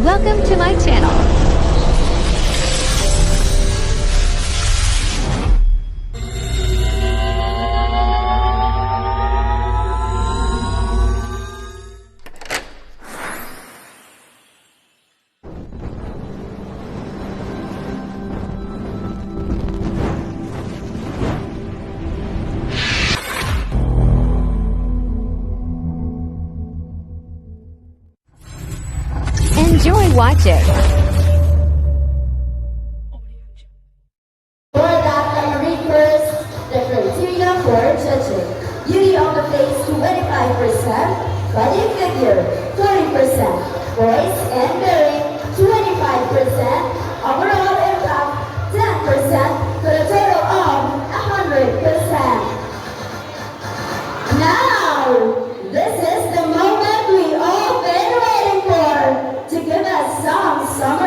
Welcome to my channel. Enjoy watching. For that, let me read first the criteria for judging. Beauty on the face, 25%. Body figure, 30%. Voice and bearing, 25%. Overall impact, 10%. For a total of 100%. Now, this is the moment we all been waiting for to give us some summer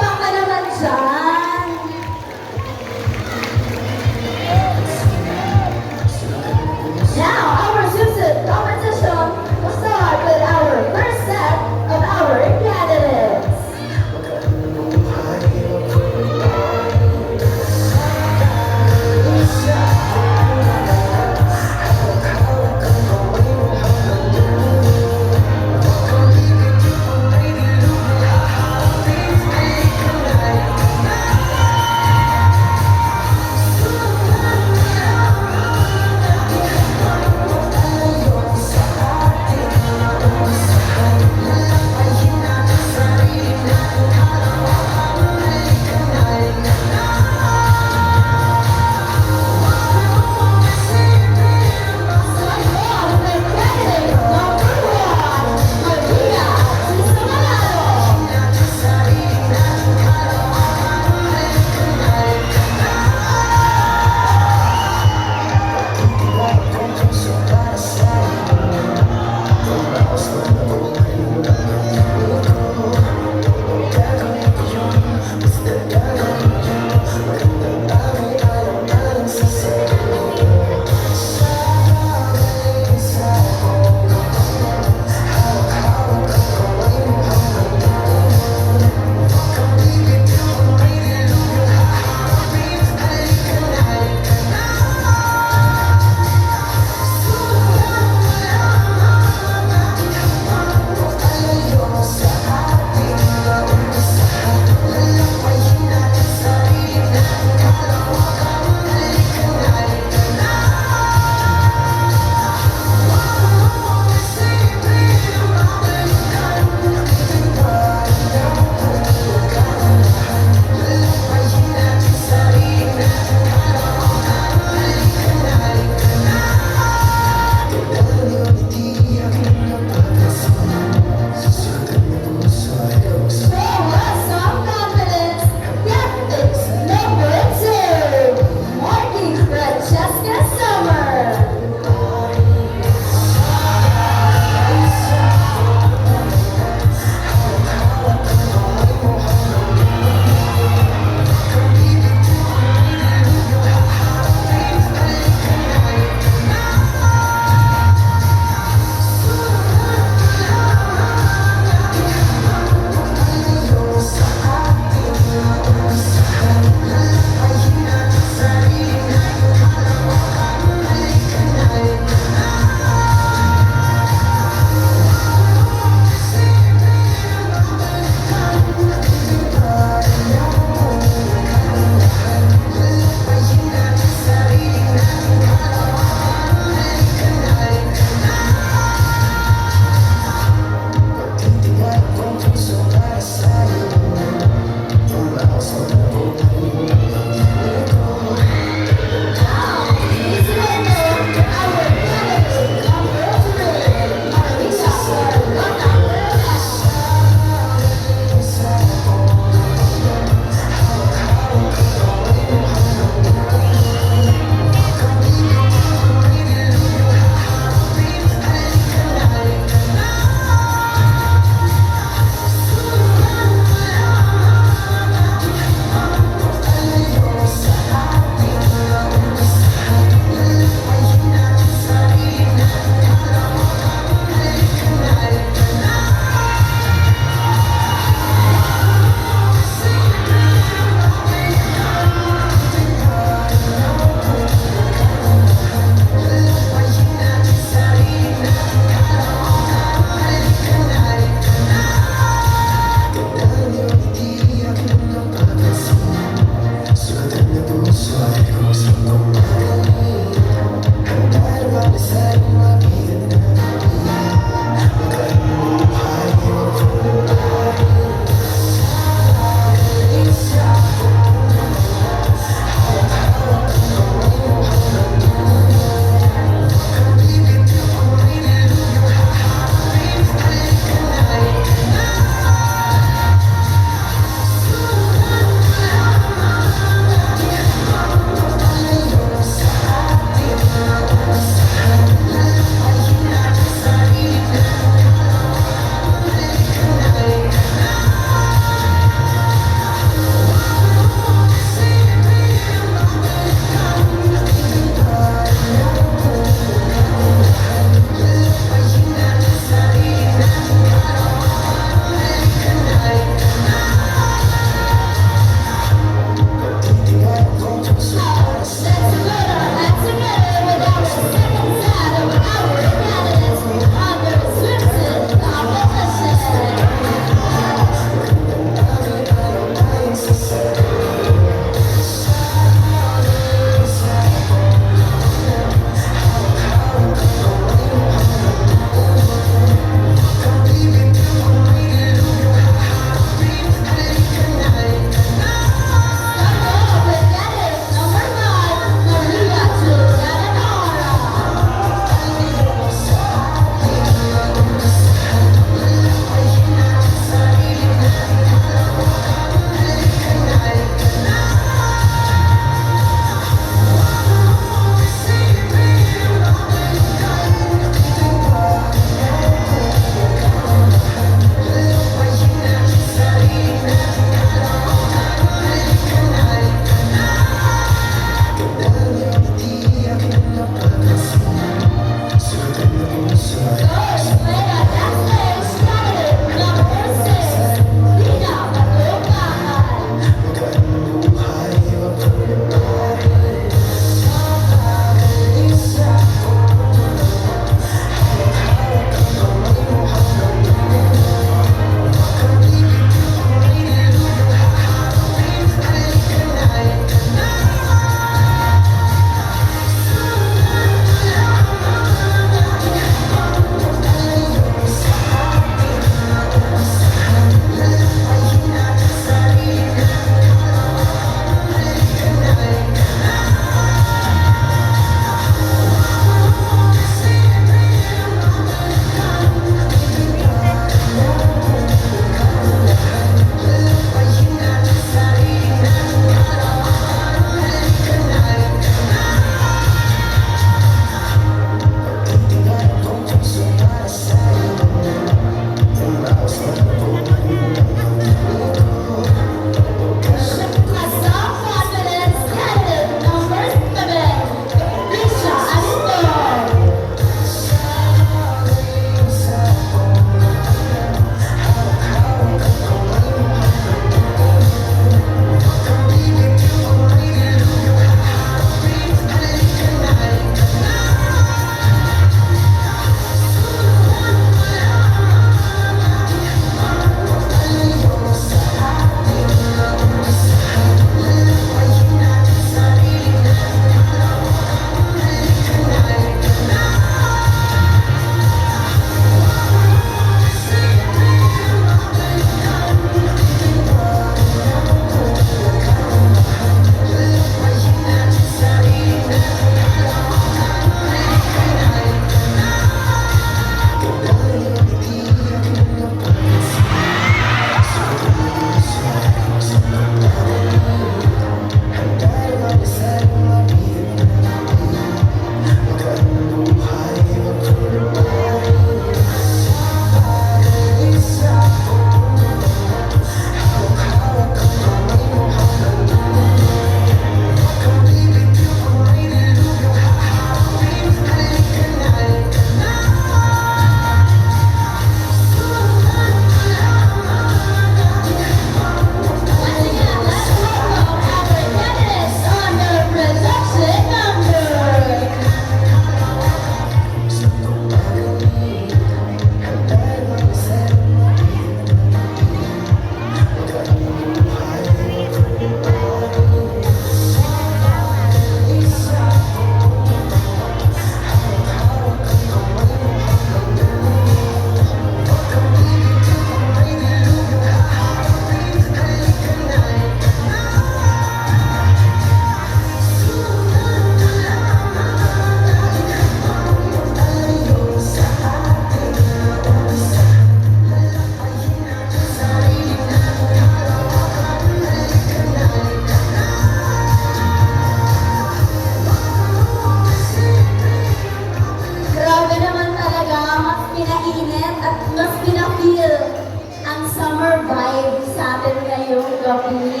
ngayong gabi.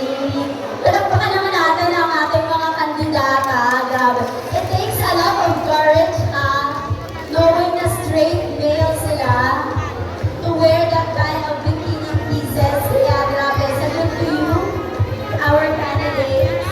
Palakpakan naman natin ang ating mga kandidata. Grabe. It takes a lot of courage, knowing na straight male sila, to wear that kind of bikini pieces. Kaya grabe, salute to you, our candidates.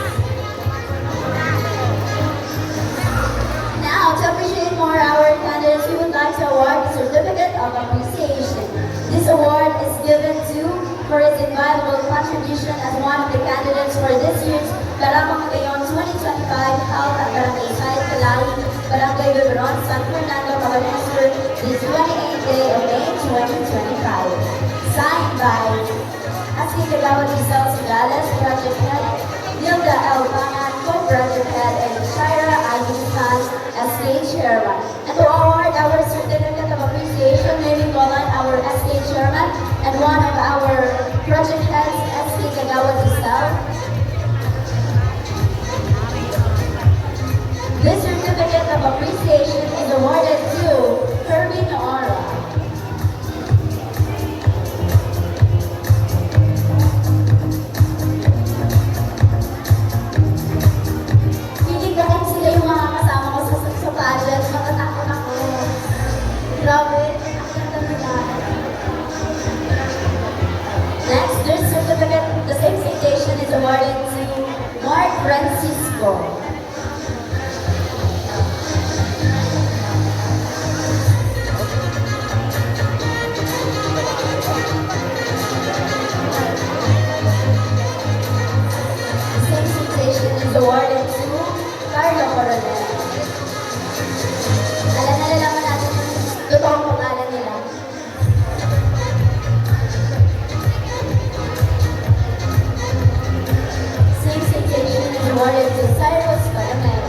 Now, to appreciate more our candidates, we would like to award the Certificate of Appreciation. This award is given to for his invaluable contribution as one of the candidates for this year's Barangay Ngayon 2025 Health at Barangay Site Kalari, Barangay Biberon, San Fernando, Camarines Sur, this 28th day of May 2025. Signed by Aski Kagawad Isel Sigales, Project Head, Nilda L. Bangan, Co-Project Head, and Shira Ayusan, SK Chairman. And to award our Certificate of Appreciation, may we call on our SK Chairman and one of our Project Heads, SK Kagawad Isel. This Certificate of Appreciation is awarded to Kirby Noora. Hindi ko kung sila yung mga kasama ko sa pageant, matatakot ako. Grabe, ang ganda nila. Next, this certificate, the same citation is awarded to Mark Francisco. Is awarded to Carlo Coronel. Nalalaman natin yung totoong pangalan nila. Same citation is awarded to Cyrus Coronel.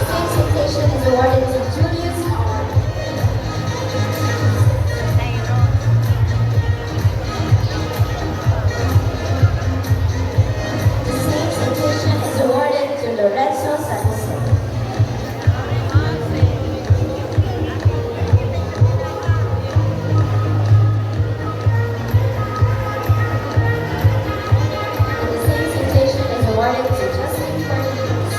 Same citation is awarded to Julius Hall. Lorenzo Sanse. And the same citation is awarded to Justin Fernandez.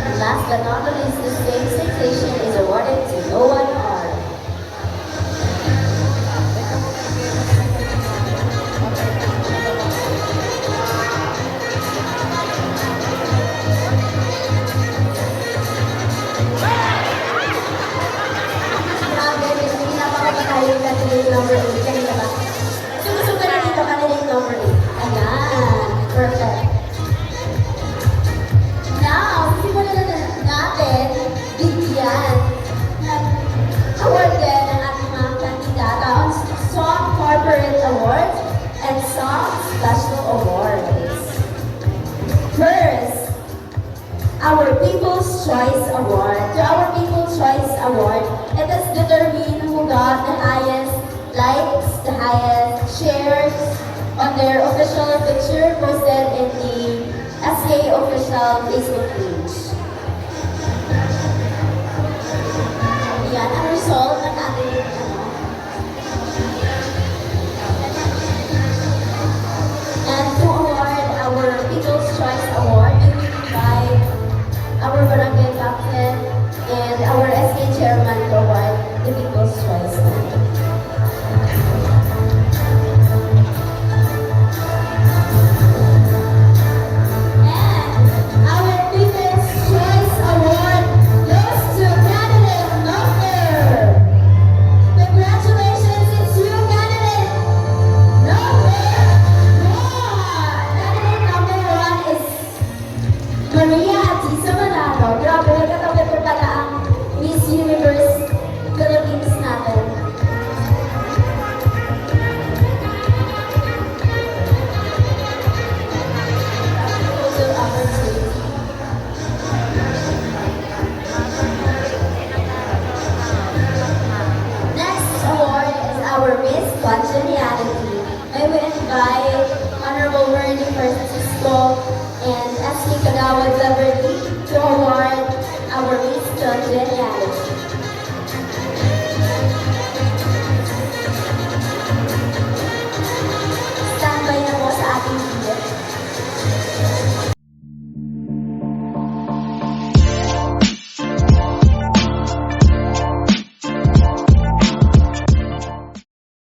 And last but not the least, the same citation is awarded to Noah R. Candidate number 8. Kanina ba? Sumusunod na dito, candidate number 8. Ayan. Perfect. Now, simulan na natin bigyan ng award din ng ating mga kandidata on Song Corporate Awards and Song Special Awards. First, our People's Choice Award. To our People's Choice Award, it is determined who got the highest likes, the highest shares on their official picture posted in the SK official Facebook page. Yan ang result ng ating And to award our People's Choice Award, we will invite our barangay captain and our SK chairman to award the People's Choice Award. And our People's Choice Award goes to candidate number Genia.